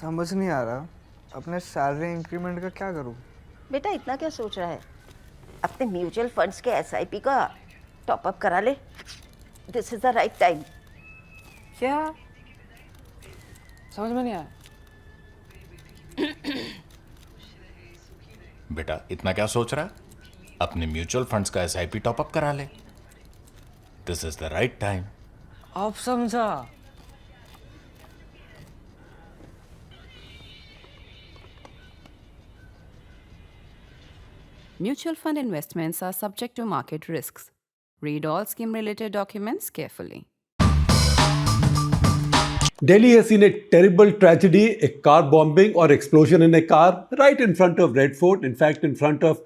समझ नहीं आ रहा अपने सैलरी इंक्रीमेंट का क्या करूं। बेटा इतना क्या सोच रहा है? अपने म्यूचुअल फंड्स के एसआईपी का टॉप अप करा ले। This is the right time. क्या समझ में नहीं आया? बेटा इतना क्या सोच रहा है? अपने म्यूचुअल फंड्स का एसआईपी टॉपअप करा ले। This is the right time. अब समझा। Mutual fund investments are subject to market risks. Read all scheme-related documents carefully. Delhi has seen a terrible tragedy, a car bombing or explosion in a car right in front of Red Fort. In fact, in front of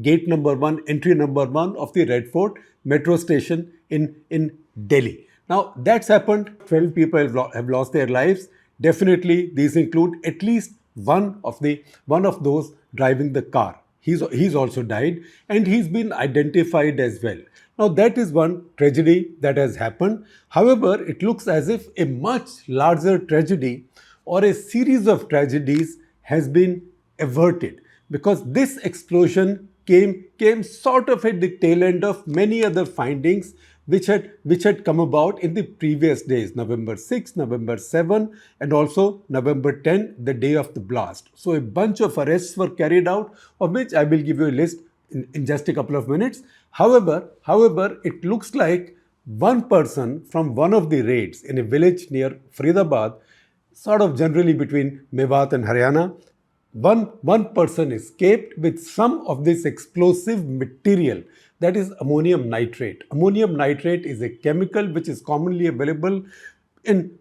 gate number 1, entry number 1 of the Red Fort metro station in Delhi. Now, that's happened. 12 people have lost their lives. Definitely, these include at least one of those driving the car. He's also died and he's been identified as well. Now that is one tragedy that has happened. However, it looks as if a much larger tragedy or a series of tragedies has been averted because this explosion came sort of at the tail end of many other findings which had come about in the previous days, November 6, November 7, and also November 10, the day of the blast. So a bunch of arrests were carried out, of which I will give you a list in just a couple of minutes. However, it looks like one person from one of the raids in a village near Faridabad, sort of generally between Mewat and Haryana, one person escaped with some of this explosive material, that is ammonium nitrate. Ammonium nitrate is a chemical which is commonly available in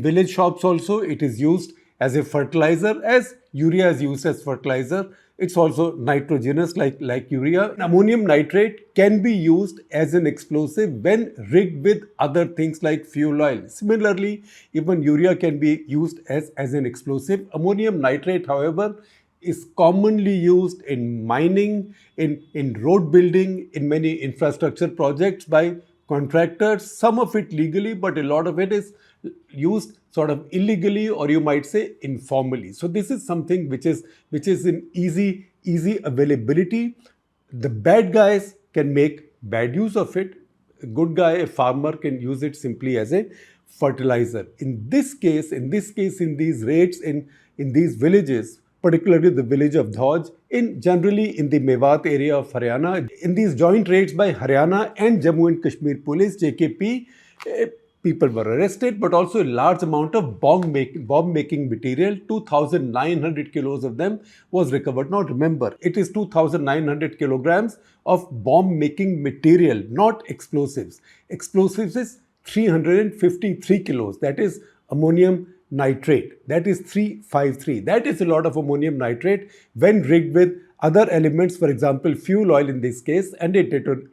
village shops also. It is used as a fertilizer, as urea is used as fertilizer. It's also nitrogenous like urea. Ammonium nitrate can be used as an explosive when rigged with other things like fuel oil. Similarly, even urea can be used as an explosive. Ammonium nitrate, however, is commonly used in mining, in road building, in many infrastructure projects by contractors, some of it legally, but a lot of it is used sort of illegally, or you might say informally. So this is something which is in easy availability. The bad guys can make bad use of it. A good guy, a farmer, can use it simply as a fertilizer. In this case, in these raids in these villages, particularly the village of Dhauj, generally in the Mewat area of Haryana, in these joint raids by Haryana and Jammu and Kashmir Police, JKP, people were arrested, but also a large amount of bomb-making material, 2,900 kilos of them was recovered. Now remember, it is 2,900 kilograms of bomb-making material, not explosives. Explosives is 353 kilos, that is ammonium nitrate. That is 353. That is a lot of ammonium nitrate when rigged with other elements, for example, fuel oil in this case, and a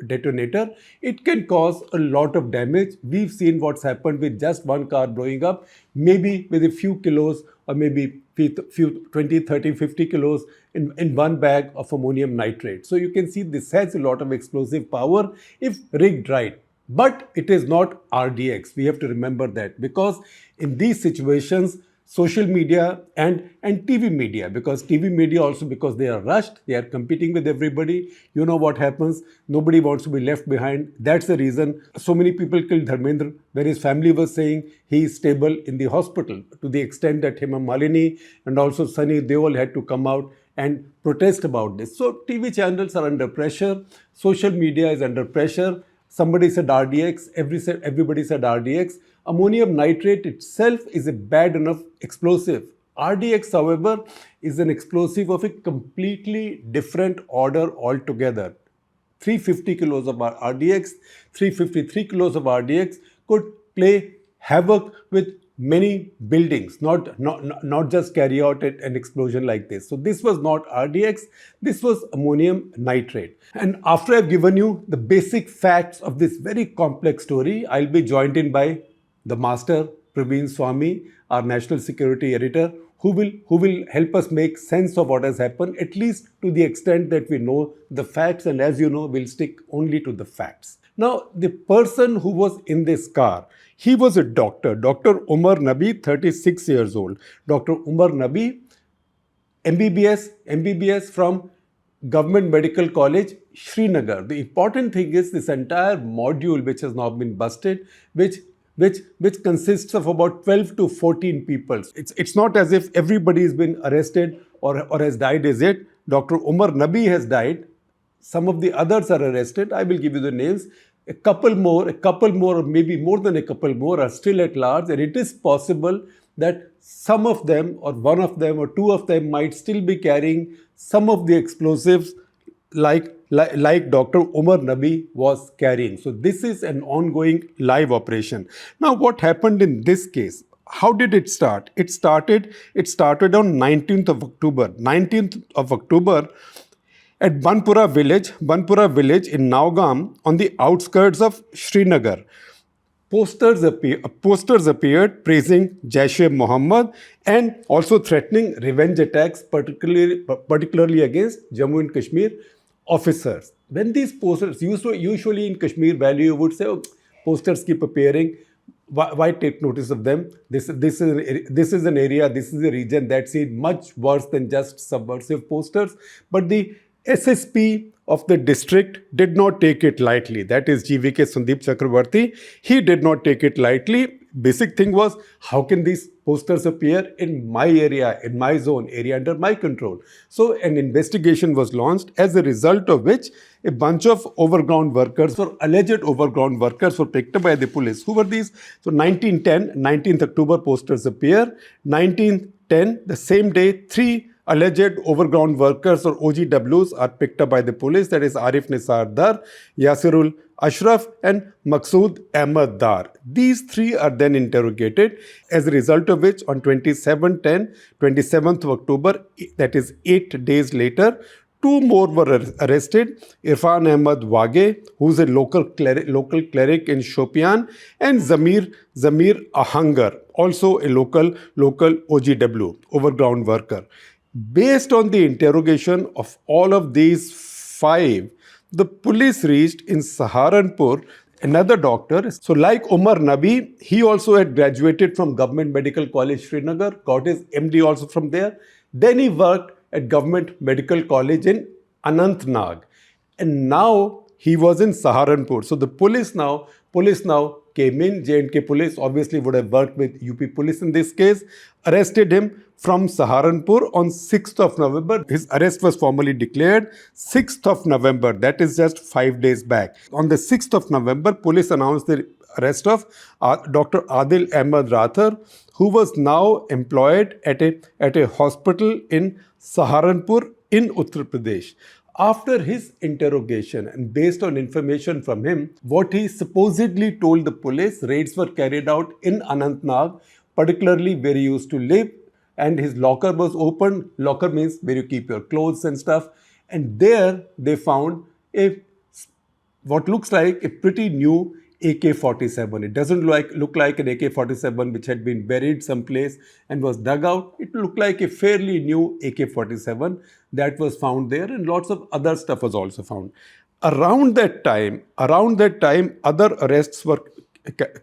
detonator. It can cause a lot of damage. We've seen what's happened with just one car blowing up, maybe with a few kilos or maybe few 20, 30, 50 kilos in one bag of ammonium nitrate. So you can see this has a lot of explosive power if rigged right. But it is not RDX. We have to remember that, because in these situations, social media and TV media, because TV media also, because they are rushed, they are competing with everybody. You know what happens. Nobody wants to be left behind. That's the reason so many people killed Dharmendra, where his family was saying he is stable in the hospital, to the extent that Hema Malini and also Sunny Deol had to come out and protest about this. So TV channels are under pressure. Social media is under pressure. Somebody said RDX, everybody said RDX. Ammonium nitrate itself is a bad enough explosive. RDX, however, is an explosive of a completely different order altogether. 350 kilos of RDX, 353 kilos of RDX could play havoc with many buildings, not just carry out an explosion like this. So this was not RDX, this was ammonium nitrate. And after I've given you the basic facts of this very complex story, I'll be joined in by the master, Praveen Swami, our national security editor, who will help us make sense of what has happened, at least to the extent that we know the facts, and as you know, we'll stick only to the facts. Now, the person who was in this car, he was a doctor, Dr. Umar Nabi, 36 years old. Dr. Umar Nabi, MBBS from Government Medical College, Srinagar. The important thing is this entire module, which has now been busted, which consists of about 12 to 14 people. It's not as if everybody has been arrested or has died, is it? Dr. Umar Nabi has died. Some of the others are arrested. I will give you the names. A couple more, or maybe more than a couple more are still at large, and it is possible that some of them, or one of them, or two of them might still be carrying some of the explosives like Dr. Umar Nabi was carrying. So this is an ongoing live operation. Now, what happened in this case? How did it start? It started on 19th of October. 19th of October at Banpura village in Naugam on the outskirts of Srinagar. Posters appeared praising Jaish-e-Mohammed and also threatening revenge attacks, particularly against Jammu and Kashmir officers. When these posters, usually in Kashmir Valley, you would say, oh, posters keep appearing. Why take notice of them? This is an area, this is a region that's seen much worse than just subversive posters. But the SSP of the district did not take it lightly. That is GVK Sandeep Chakrabarti. He did not take it lightly. Basic thing was, how can these posters appear in my area, in my zone, area under my control? So an investigation was launched, as a result of which a bunch of overground workers, or alleged overground workers, were picked up by the police. Who were these? So 1910, 19th October posters appear. 1910, the same day, 3 alleged overground workers, or OGWs, are picked up by the police. That is Arif Nisar Dar, Yasirul Ashraf and Maqsood Ahmad Dar. These 3 are then interrogated, as a result of which on 27th of October, that is 8 days later, 2 more were arrested. Irfan Ahmad Wage, who is a local cleric in Shopian, and Zamir Ahangar, also a local OGW, overground worker. Based on the interrogation of all of these 5, the police reached in Saharanpur another doctor. So like Umar Nabi, he also had graduated from Government Medical College, Srinagar, got his MD also from there. Then he worked at Government Medical College in Anantnag. And now he was in Saharanpur. So the police now came in. J&K police obviously would have worked with UP police in this case, arrested him from Saharanpur on 6th of November. His arrest was formally declared 6th of November. That is just 5 days back. On the 6th of November, police announced the arrest of Dr. Adil Ahmed Rathar, who was now employed at a hospital in Saharanpur in Uttar Pradesh. After his interrogation and based on information from him, what he supposedly told the police, raids were carried out in Anantnag, particularly where he used to live, and his locker was opened. Locker means where you keep your clothes and stuff. And there they found what looks like a pretty new AK-47. It doesn't look like an AK-47 which had been buried someplace and was dug out. It looked like a fairly new AK-47 that was found there, and lots of other stuff was also found. Around that time, other arrests were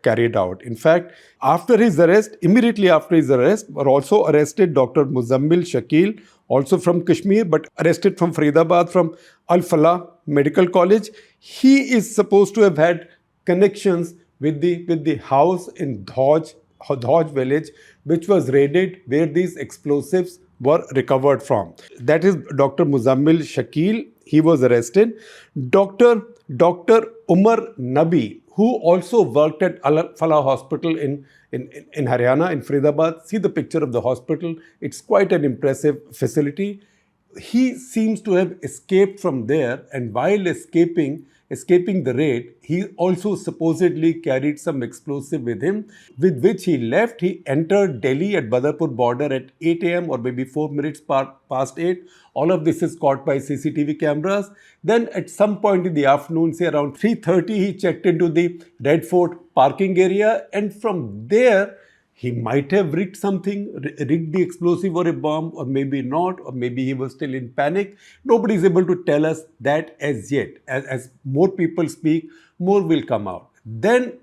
carried out. In fact, immediately after his arrest, were also arrested Dr. Muzammil Shakil, also from Kashmir, but arrested from Faridabad, from Al-Falah Medical College. He is supposed to have had connections with the house in Dhauj village, which was raided, where these explosives were recovered from. That is Dr. Muzammil Shakil. He was arrested. Dr. Umar Nabi, who also worked at Al-Falah Hospital in Haryana, in Faridabad. See the picture of the hospital. It's quite an impressive facility. He seems to have escaped from there, and while escaping the raid, he also supposedly carried some explosive with him, with which he left. He entered Delhi at Badarpur border at 8 a.m. or maybe 4 minutes past 8. All of this is caught by CCTV cameras. Then at some point in the afternoon, say around 3:30, he checked into the Red Fort parking area, and from there He might have rigged something, rigged the explosive or a bomb, or maybe not, or maybe he was still in panic. Nobody is able to tell us that as yet. As more people speak, more will come out. Then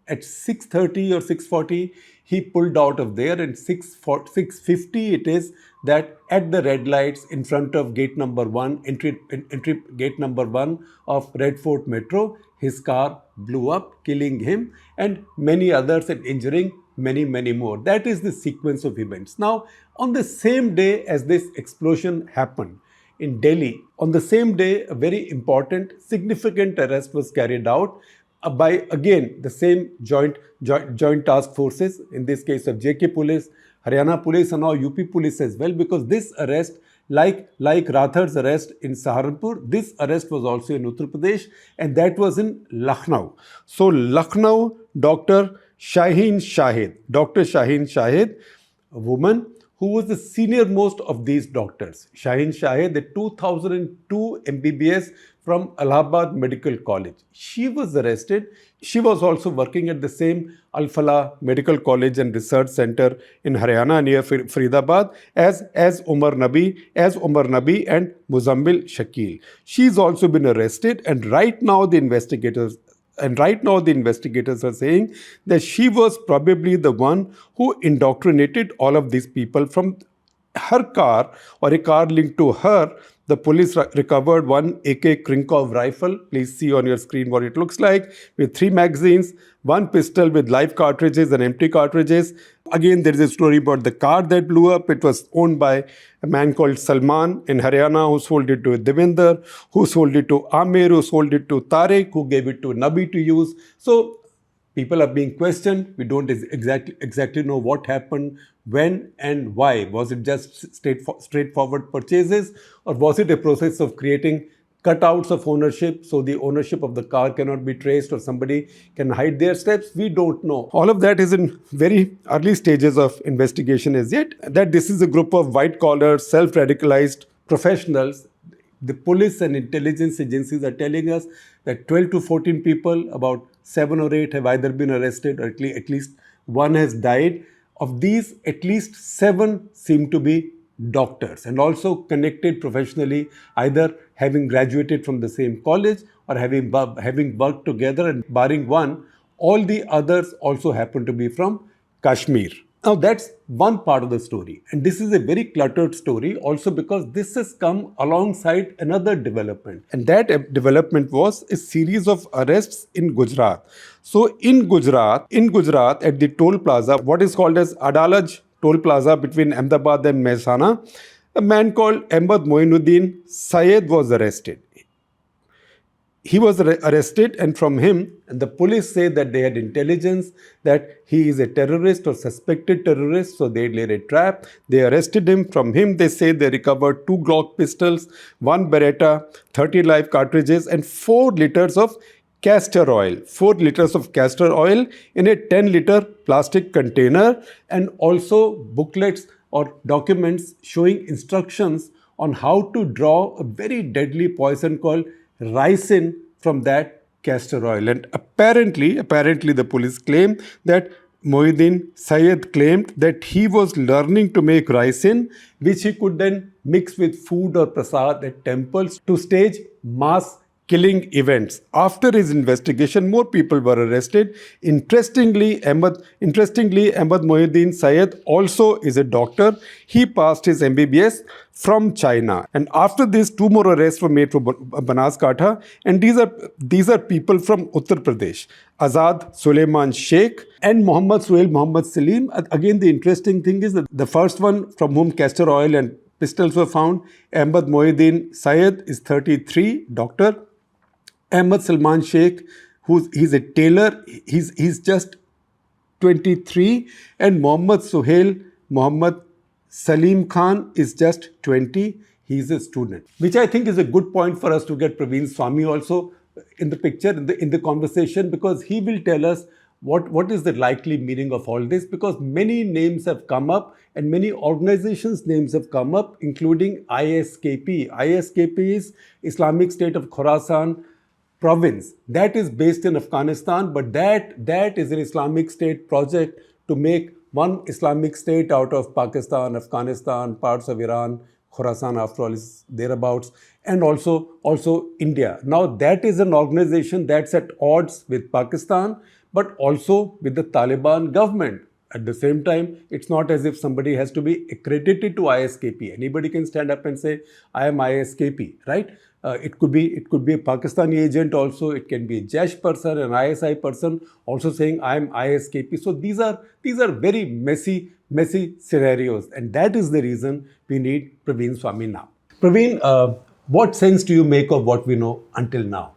at 6:30 or 6:40, he pulled out of there, and 6:50 it is that at the red lights in front of gate number 1, entry gate number 1 of Red Fort Metro, his car blew up, killing him and many others and injuring many more. That is the sequence of events. Now, on the same day as this explosion happened in Delhi, on the same day, a very important, significant arrest was carried out by, again, the same joint task forces, in this case of JK Police, Haryana Police and now UP Police as well, because this arrest, like Rathor's arrest in Saharanpur, this arrest was also in Uttar Pradesh, and that was in Lucknow. So Lucknow, Dr. Shaheen Shahid, a woman who was the senior most of these doctors. Shaheen Shahid, the 2002 MBBS from Allahabad Medical College. She was arrested. She was also working at the same Al Falah Medical College and Research Center in Haryana near Faridabad as Umar Nabi and Muzammil Shakil. She's also been arrested, and right now the investigators are saying that she was probably the one who indoctrinated all of these people from her car or a car linked to her. The police recovered one AK Krinkov rifle. Please see on your screen what it looks like, with 3 magazines, one pistol with live cartridges and empty cartridges. Again, there is a story about the car that blew up. It was owned by a man called Salman in Haryana, who sold it to Devinder, who sold it to Amir, who sold it to Tariq, who gave it to Nabi to use. So people are being questioned. We don't exactly know what happened, when and why. Was it just straightforward purchases, or was it a process of creating cutouts of ownership so the ownership of the car cannot be traced or somebody can hide their steps? We don't know. All of that is in very early stages of investigation as yet. That this is a group of white-collar, self-radicalized professionals. The police and intelligence agencies are telling us that 12 to 14 people, about 7 or 8 have either been arrested or at least one has died. Of these, at least 7 seem to be doctors and also connected professionally, either having graduated from the same college or having worked together, and barring one, all the others also happen to be from Kashmir. Now that's one part of the story, and this is a very cluttered story also because this has come alongside another development, and that development was a series of arrests in Gujarat. So in Gujarat at the toll plaza, what is called as Adalaj toll plaza between Ahmedabad and Mehsana, a man called Ahmad Moinuddin Syed was arrested. He was arrested, and from him, and the police say that they had intelligence that he is a terrorist or suspected terrorist, so they laid a trap. They arrested him. From him, they say they recovered 2 Glock pistols, 1 Beretta, 30 live cartridges, and 4 liters of castor oil. 4 liters of castor oil in a 10-liter plastic container, and also booklets or documents showing instructions on how to draw a very deadly poison called ricin from that castor oil. And apparently the police claim that Moinuddin Syed claimed that he was learning to make ricin, which he could then mix with food or prasad at temples to stage mass killing events. After his investigation, more people were arrested. Interestingly, Ahmad Moinuddin Syed also is a doctor. He passed his MBBS from China. And after this, 2 more arrests were made from Banaskantha, and these are people from Uttar Pradesh. Azad Suleiman Sheikh and Muhammad Suhail Muhammad Salim. Again, the interesting thing is that the first one from whom castor oil and pistols were found, Ahmad Moinuddin Syed, is 33, doctor. Ahmad Salman Sheikh, he's a tailor, he's just 23, and Muhammad Suhail Muhammad Salim Khan is just 20. He's a student, which I think is a good point for us to get Praveen Swami also in the picture, in the conversation, because he will tell us what is the likely meaning of all this, because many names have come up and many organizations' names have come up, including ISKP. ISKP is Islamic State of Khorasan province. That is based in Afghanistan, but that is an Islamic State project to make one Islamic state out of Pakistan, Afghanistan, parts of Iran, Khorasan after all is thereabouts, and also India. Now that is an organization that's at odds with Pakistan, but also with the Taliban government. At the same time, it's not as if somebody has to be accredited to ISKP. Anybody can stand up and say, I am ISKP, right? It could be a Pakistani agent also. It can be a Jaish person, an ISI person also saying, I am ISKP. So these are very messy scenarios. And that is the reason we need Praveen Swami now. Praveen, what sense do you make of what we know until now?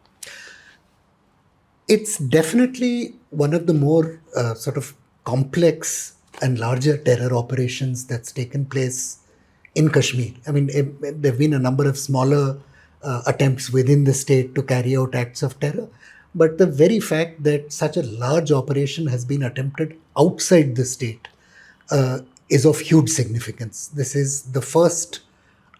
It's definitely one of the more sort of complex and larger terror operations that's taken place in Kashmir. I mean, there have been a number of smaller attempts within the state to carry out acts of terror. But the very fact that such a large operation has been attempted outside the state is of huge significance. This is the first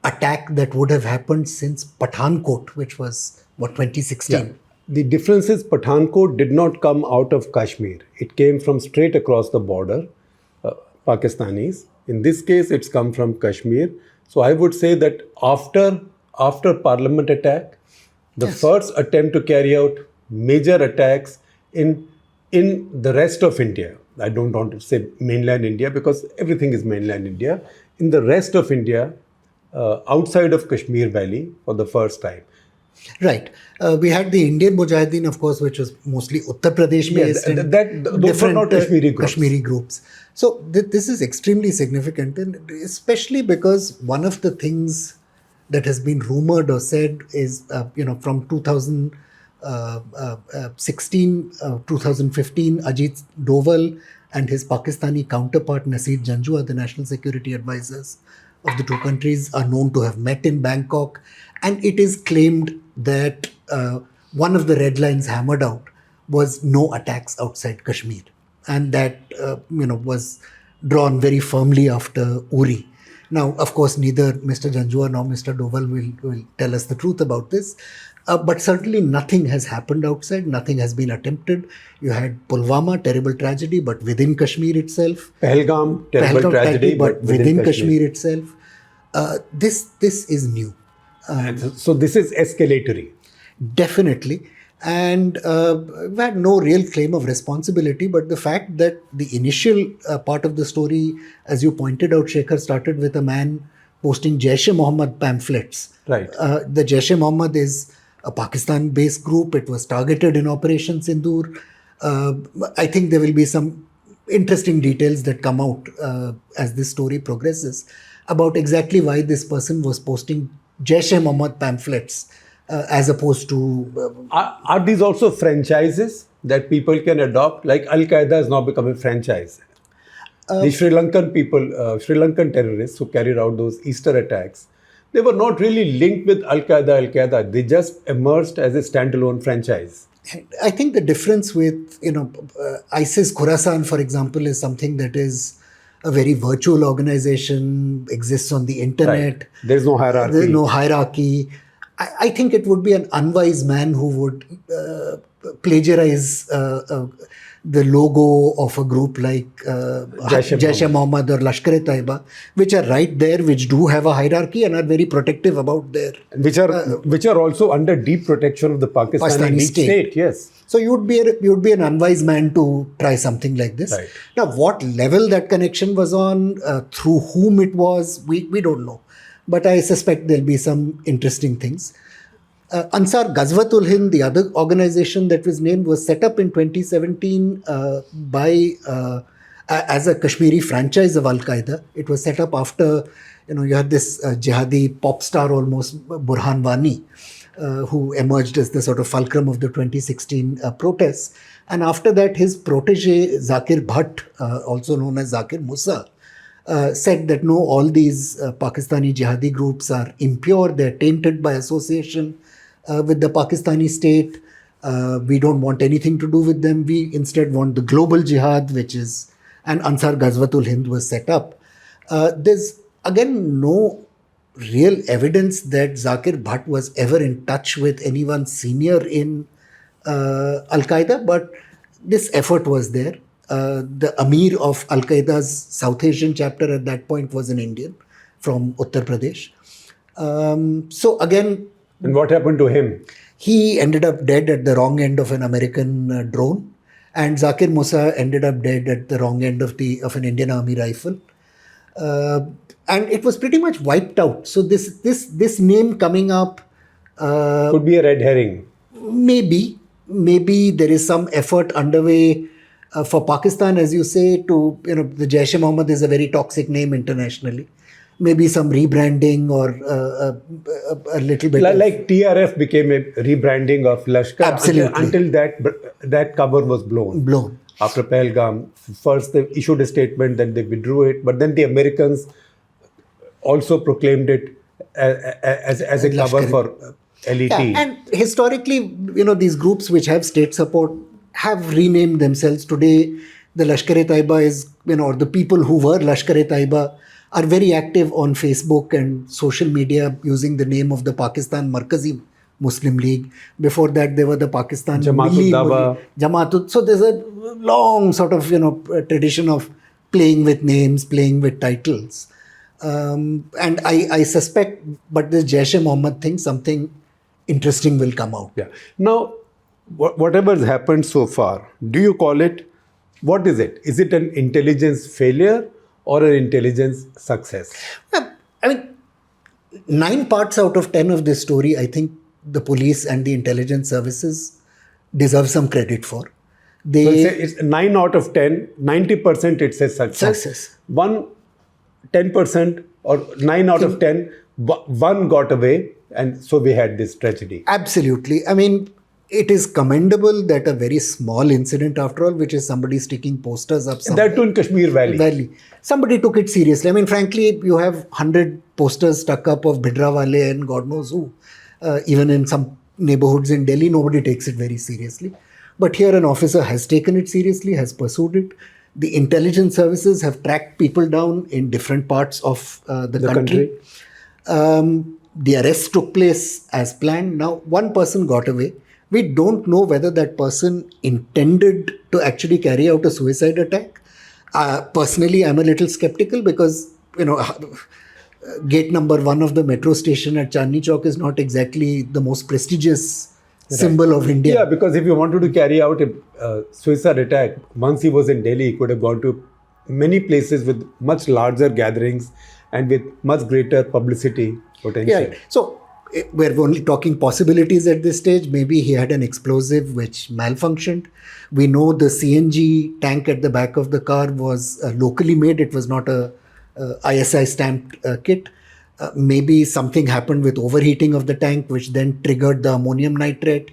attack that would have happened since Pathankot, which was, 2016? Yeah. The difference is Pathankot did not come out of Kashmir. It came from straight across the border, Pakistanis. In this case, it's come from Kashmir. So I would say that after Parliament attack, the first attempt to carry out major attacks in the rest of India. I don't want to say mainland India because everything is mainland India. In the rest of India, outside of Kashmir Valley for the first time. Right. We had the Indian Mujahideen, of course, which was mostly Uttar Pradesh based. Those were not Kashmiri groups. So this is extremely significant, and especially because one of the things that has been rumored or said is, from 2016, 2015, Ajit Doval and his Pakistani counterpart Nasir Janjua, the national security advisors of the two countries, are known to have met in Bangkok. And it is claimed that one of the red lines hammered out was no attacks outside Kashmir. And that, was drawn very firmly after Uri. Now, of course, neither Mr. Janjua nor Mr. Doval will tell us the truth about this. But certainly nothing has happened outside. Nothing has been attempted. You had Pulwama, terrible tragedy, but within Kashmir itself. Pahalgam, terrible tragedy, but within Kashmir itself. This is new. So this is escalatory. Definitely. And we had no real claim of responsibility, but the fact that the initial part of the story, as you pointed out, Shekhar, started with a man posting Jaish-e-Mohammed pamphlets. Right. The Jaish-e-Mohammed is a Pakistan-based group. It was targeted in Operation Sindoor. I think there will be some interesting details that come out as this story progresses about exactly why this person was posting Jaish-e-Mohammed pamphlets as opposed to... Are these also franchises that people can adopt? Like Al-Qaeda has now become a franchise. The Sri Lankan people, Sri Lankan terrorists who carried out those Easter attacks, they were not really linked with Al-Qaeda. They just emerged as a standalone franchise. I think the difference with, ISIS Khorasan, for example, is something that is a very virtual organization, exists on the internet. Right. There's no hierarchy. There's no hierarchy. I think it would be an unwise man who would plagiarize the logo of a group like Jaish-e-Mohammed or Lashkar-e-Taiba, which are right there, which do have a hierarchy and are very protective about their... Which are also under deep protection of the Pakistani deep state. Yes. So you would be an unwise man to try something like this. Right. Now, what level that connection was on, through whom it was, we don't know. But I suspect there'll be some interesting things. Ansar Ghazwatul Hind, the other organization that was named, was set up in 2017 as a Kashmiri franchise of Al-Qaeda. It was set up after, you had this jihadi pop star almost, Burhan Wani, who emerged as the sort of fulcrum of the 2016 protests. And after that, his protege, Zakir Bhatt, also known as Zakir Musa, said that no, all these Pakistani jihadi groups are impure, they're tainted by association with the Pakistani state. We don't want anything to do with them. We instead want the global jihad, and Ansar Ghazwatul Hind was set up. There's again no real evidence that Zakir Bhatt was ever in touch with anyone senior in Al-Qaeda, but this effort was there. The Amir of Al Qaeda's South Asian chapter at that point was an Indian from Uttar Pradesh. So again, And what happened to him? he ended up dead at the wrong end of an American drone, and Zakir Musa ended up dead at the wrong end of an Indian Army rifle. And it was pretty much wiped out. So this name coming up, Could be a red herring. maybe there is some effort underway for Pakistan, as you say, to, the Jaish Mohammed is a very toxic name internationally. Maybe some rebranding or a little bit Like TRF became a rebranding of Lashkar. Absolutely. Until that cover was blown. After Pahalgam, first they issued a statement, then they withdrew it, but then the Americans also proclaimed it as a cover Lashkar. for LET. Yeah, and historically, these groups which have state support have renamed themselves. Today, the Lashkar-e-Taiba is, or the people who were Lashkar-e-Taiba are very active on Facebook and social media using the name of the Pakistan Markazi Muslim League. Before that, they were the Pakistan Jamaat-ud-Dawa. Jamaat. So there's a long sort of, tradition of playing with names, playing with titles. And I suspect, but this Jaish-e-Mohammed thing, something interesting will come out. Yeah. Now, whatever has happened so far, do you call it, what is it? Is it an intelligence failure or an intelligence success? I mean, 9 parts out of 10 of this story, I think the police and the intelligence services deserve some credit for. So They it's 9 out of 10, 90% it's a success. Success. 10% or 9 out of 10, one got away, and so we had this tragedy. Absolutely. I mean, it is commendable that a very small incident, after all, which is somebody sticking posters up somewhere. That too in Kashmir Valley. Somebody took it seriously. I mean, frankly, you have 100 posters stuck up of Bhidrawale and God knows who. Even in some neighborhoods in Delhi, nobody takes it very seriously. But here an officer has taken it seriously, has pursued it. The intelligence services have tracked people down in different parts of the country. The arrest took place as planned. Now, one person got away. We don't know whether that person intended to actually carry out a suicide attack. Personally, I'm a little skeptical because, gate number 1 of the metro station at Chandni Chowk is not exactly the most prestigious symbol of India. Yeah, because if you wanted to carry out a suicide attack, once he was in Delhi, he could have gone to many places with much larger gatherings and with much greater publicity potential. Yeah. So we're only talking possibilities at this stage. Maybe he had an explosive which malfunctioned. We know the CNG tank at the back of the car was locally made. It was not a ISI stamped kit. Maybe something happened with overheating of the tank, which then triggered the ammonium nitrate.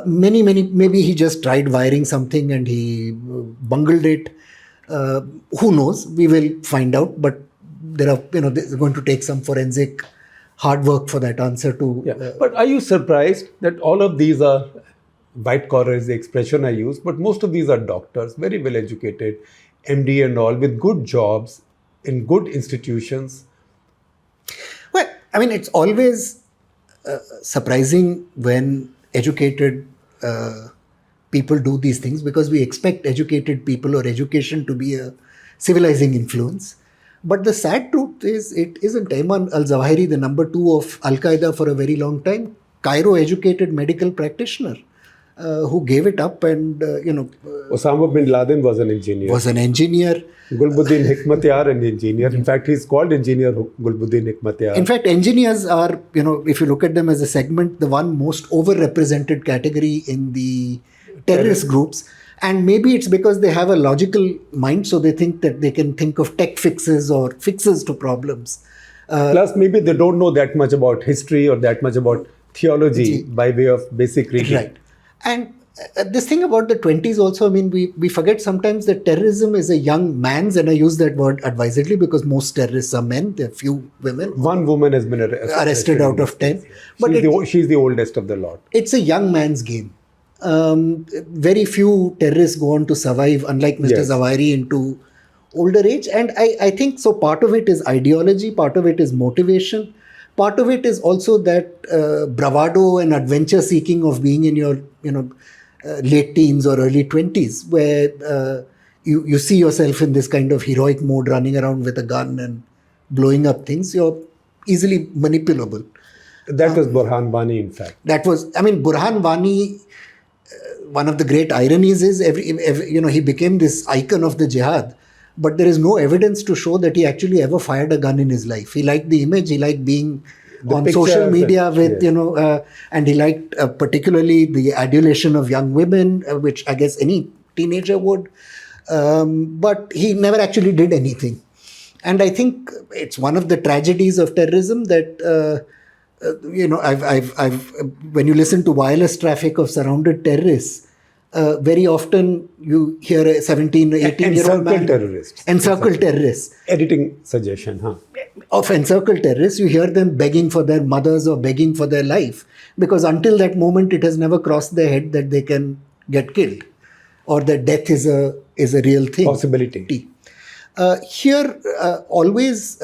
Maybe he just tried wiring something and he bungled it. Who knows? We will find out. But there's going to take some forensic hard work for that answer to. But are you surprised that all of these are, white collar is the expression I use, but most of these are doctors, very well educated, MD and all, with good jobs in good institutions? Well, I mean, it's always surprising when educated people do these things because we expect educated people or education to be a civilizing influence. But the sad truth is, it isn't. Ayman al-Zawahiri, the number 2 of Al-Qaeda for a very long time, Cairo-educated medical practitioner who gave it up and, Osama bin Laden was an engineer. Gulbuddin Hikmatyar, an engineer. In fact, he's called engineer Gulbuddin Hikmatyar. In fact, engineers are, if you look at them as a segment, the one most overrepresented category in the terrorist groups. And maybe it's because they have a logical mind, so they think that they can think of tech fixes or fixes to problems. Plus, maybe they don't know that much about history or that much about theology by way of basic reading. Right. And this thing about the 20s also, I mean, we forget sometimes that terrorism is a young man's, and I use that word advisedly because most terrorists are men, there are few women. One woman has been arrested out of 10. But she's the oldest of the lot. It's a young man's game. Very few terrorists go on to survive, unlike Mr. Zawahiri, into older age. And I think so part of it is ideology, part of it is motivation, part of it is also that bravado and adventure seeking of being in your late teens or early 20s, where you see yourself in this kind of heroic mode, running around with a gun and blowing up things, you're easily manipulable. That was Burhan Wani, in fact. That was, I mean, Burhan Wani, one of the great ironies is he became this icon of the jihad, but there is no evidence to show that he actually ever fired a gun in his life. He liked the image, he liked being on social media with, and he liked particularly the adulation of young women, which I guess any teenager would. But he never actually did anything. And I think it's one of the tragedies of terrorism that, when you listen to wireless traffic of surrounded terrorists, very often you hear a 17 or 18-year-old man. Encircled terrorists. Editing suggestion, huh? Of encircled terrorists, you hear them begging for their mothers or begging for their life, because until that moment it has never crossed their head that they can get killed or that death is a real thing. Possibility. Here, always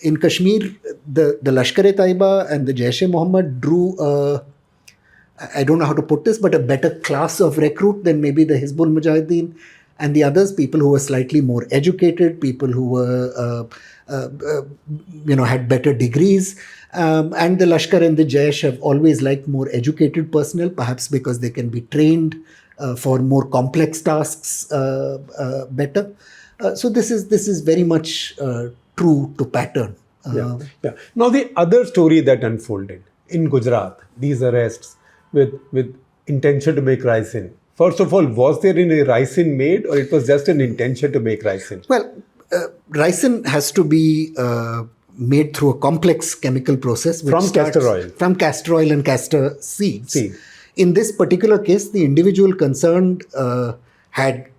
in Kashmir, the Lashkar-e-Taiba and the Jaish-e-Mohammed drew, I don't know how to put this, but a better class of recruit than maybe the Hizbul Mujahideen and the others, people who were slightly more educated, people who were, had better degrees. And the Lashkar and the Jaish have always liked more educated personnel, perhaps because they can be trained for more complex tasks better. So this is very much true to pattern. Yeah. Now the other story that unfolded in Gujarat, these arrests with intention to make ricin. First of all, was there any ricin made, or it was just an intention to make ricin? Well, ricin has to be made through a complex chemical process. Which From castor oil. From castor oil and castor seeds. In this particular case, the individual concerned had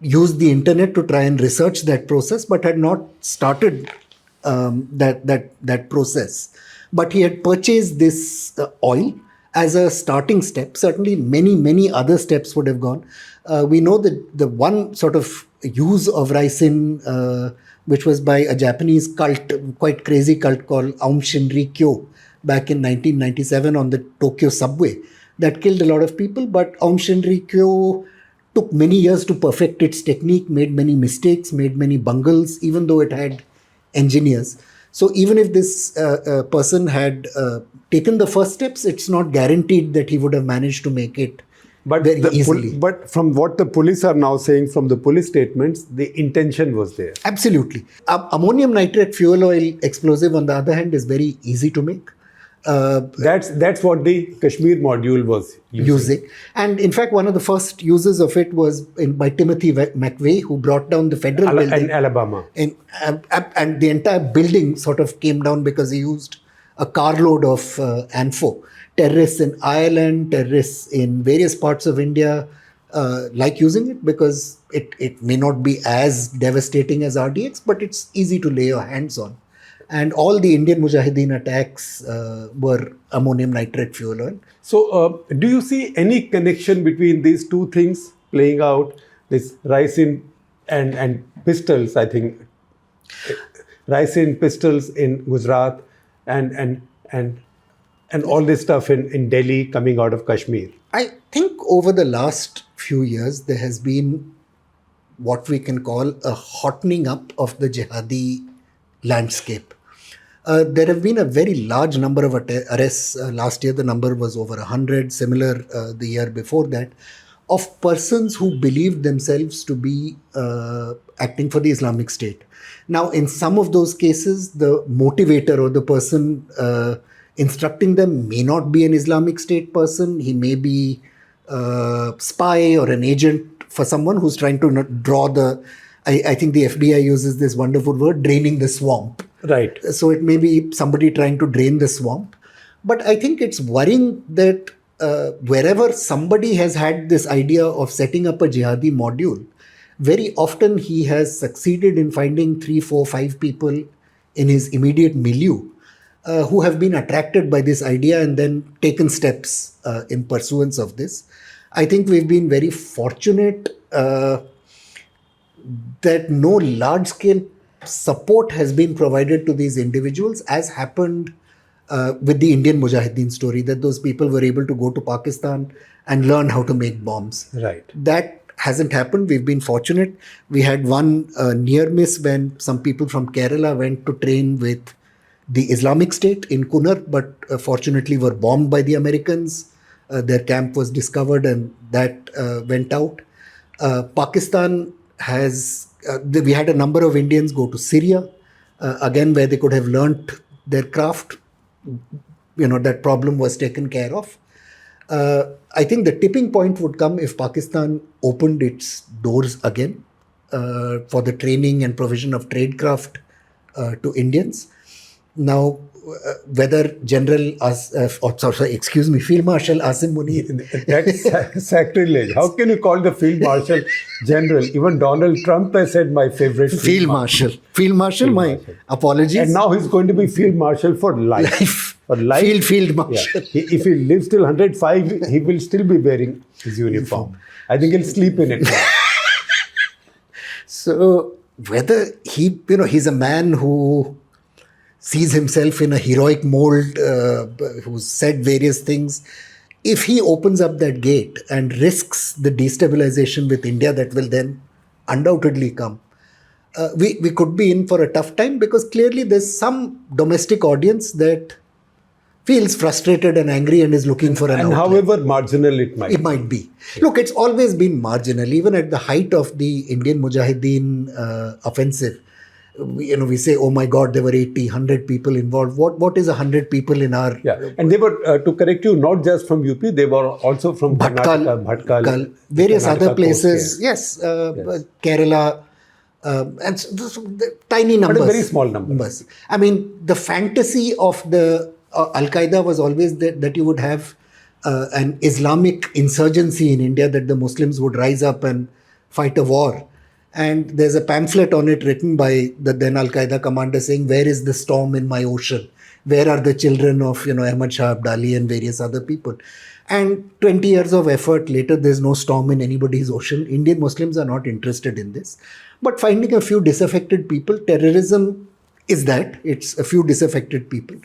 used the internet to try and research that process, but had not started that process. But he had purchased this oil as a starting step. Certainly many other steps would have gone. We know that the one sort of use of ricin, which was by a Japanese cult, quite crazy cult called Aum Shinrikyo back in 1997 on the Tokyo subway, that killed a lot of people. But Aum Shinrikyo took many years to perfect its technique, made many mistakes, made many bungles, even though it had engineers. So even if this person had taken the first steps, it's not guaranteed that he would have managed to make it very easily. But from what the police are now saying, from the police statements, the intention was there. Absolutely. Ammonium nitrate fuel oil explosive, on the other hand, is very easy to make. That's what the Kashmir module was using. And in fact, one of the first uses of it was by Timothy McVeigh, who brought down the federal building in Alabama. And the entire building sort of came down because he used a carload of ANFO. Terrorists in Ireland, terrorists in various parts of India like using it because it may not be as devastating as RDX, but it's easy to lay your hands on. And all the Indian Mujahideen attacks were ammonium nitrate fuel oil. So, do you see any connection between these two things playing out? This ricin and pistols, I think. Ricin, pistols in Gujarat and all this stuff in Delhi coming out of Kashmir. I think over the last few years, there has been what we can call a hottening up of the jihadi landscape. There have been a very large number of arrests. Last year, the number was over 100, similar the year before that, of persons who believed themselves to be acting for the Islamic State. Now, in some of those cases, the motivator or the person instructing them may not be an Islamic State person. He may be a spy or an agent for someone who's trying to draw the, I think the FBI uses this wonderful word, draining the swamp. Right. So it may be somebody trying to drain the swamp. But I think it's worrying that wherever somebody has had this idea of setting up a jihadi module, very often he has succeeded in finding 3, 4, 5 people in his immediate milieu who have been attracted by this idea and then taken steps in pursuance of this. I think we've been very fortunate that no large-scale support has been provided to these individuals, as happened with the Indian Mujahideen story, that those people were able to go to Pakistan and learn how to make bombs. Right. That hasn't happened. We've been fortunate. We had one near miss when some people from Kerala went to train with the Islamic State in Kunar, but fortunately were bombed by the Americans. Their camp was discovered and that went out. Pakistan has, we had a number of Indians go to Syria, again, where they could have learnt their craft. That problem was taken care of. I think the tipping point would come if Pakistan opened its doors again for the training and provision of tradecraft to Indians. Now, whether Field Marshal Asim Munir. That's sacrilege. How can you call the Field Marshal General? Even Donald Trump has said my favorite Field Marshal. Field Marshal, my apologies. And now he's going to be Field Marshal for life. For life. Field Marshal. Yeah. If he lives till 105, he will still be wearing his uniform. I think he'll sleep in it now. So, whether he's a man who sees himself in a heroic mold, who's said various things. If he opens up that gate and risks the destabilization with India that will then undoubtedly come, we could be in for a tough time, because clearly there's some domestic audience that feels frustrated and angry and is looking for an outlet. However marginal it might be. It might be. Look, it's always been marginal. Even at the height of the Indian Mujahideen offensive, we say, oh my God, there were 80, 100 people involved. What is 100 people in our... Yeah, and they were, to correct you, not just from UP, they were also from Bhatkal, various Karnataka other places. Coast, yes, Kerala, and so the tiny numbers. But a very small numbers. I mean, the fantasy of the Al-Qaeda was always that you would have an Islamic insurgency in India, that the Muslims would rise up and fight a war. And there's a pamphlet on it written by the then Al-Qaeda commander saying, where is the storm in my ocean? Where are the children of, Ahmad Shah Abdali and various other people? And 20 years of effort later, there's no storm in anybody's ocean. Indian Muslims are not interested in this. But finding a few disaffected people, terrorism is that. It's a few disaffected people.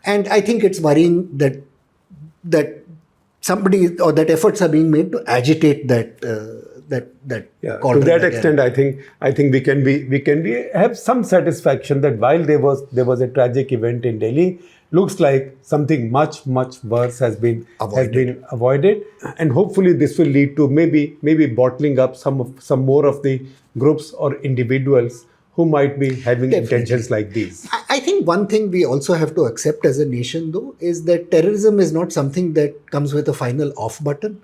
And I think it's worrying that somebody or that efforts are being made to agitate that to that extent, I think we can have some satisfaction that while there was a tragic event in Delhi, looks like something much worse has been avoided, and hopefully this will lead to maybe bottling up some more of the groups or individuals who might be having intentions like these. I think one thing we also have to accept as a nation, though, is that terrorism is not something that comes with a final off button.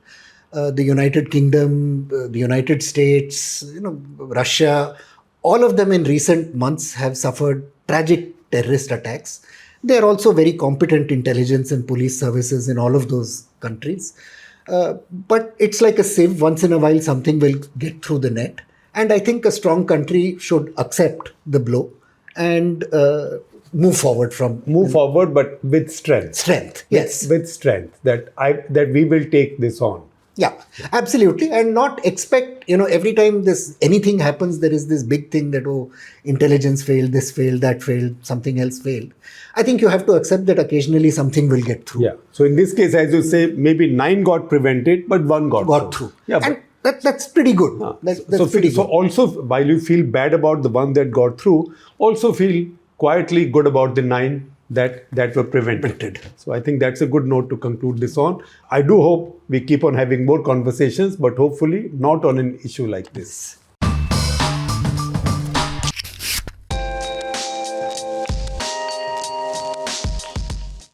The United Kingdom, the United States, Russia, all of them in recent months have suffered tragic terrorist attacks. They are also very competent intelligence and police services in all of those countries. But it's like a sieve. Once in a while, something will get through the net. And I think a strong country should accept the blow and move forward, but with strength. Strength, yes. With strength, that we will take this on. Yeah, absolutely. And not expect, every time anything happens, there is this big thing that, intelligence failed, this failed, that failed, something else failed. I think you have to accept that occasionally something will get through. Yeah. So in this case, as you say, maybe 9 got prevented, but 1 got through. Yeah, and that's pretty good. That's pretty good. So also, while you feel bad about the one that got through, also feel quietly good about the 9 that were prevented. So I think that's a good note to conclude this on. I do hope we keep on having more conversations, but hopefully not on an issue like this.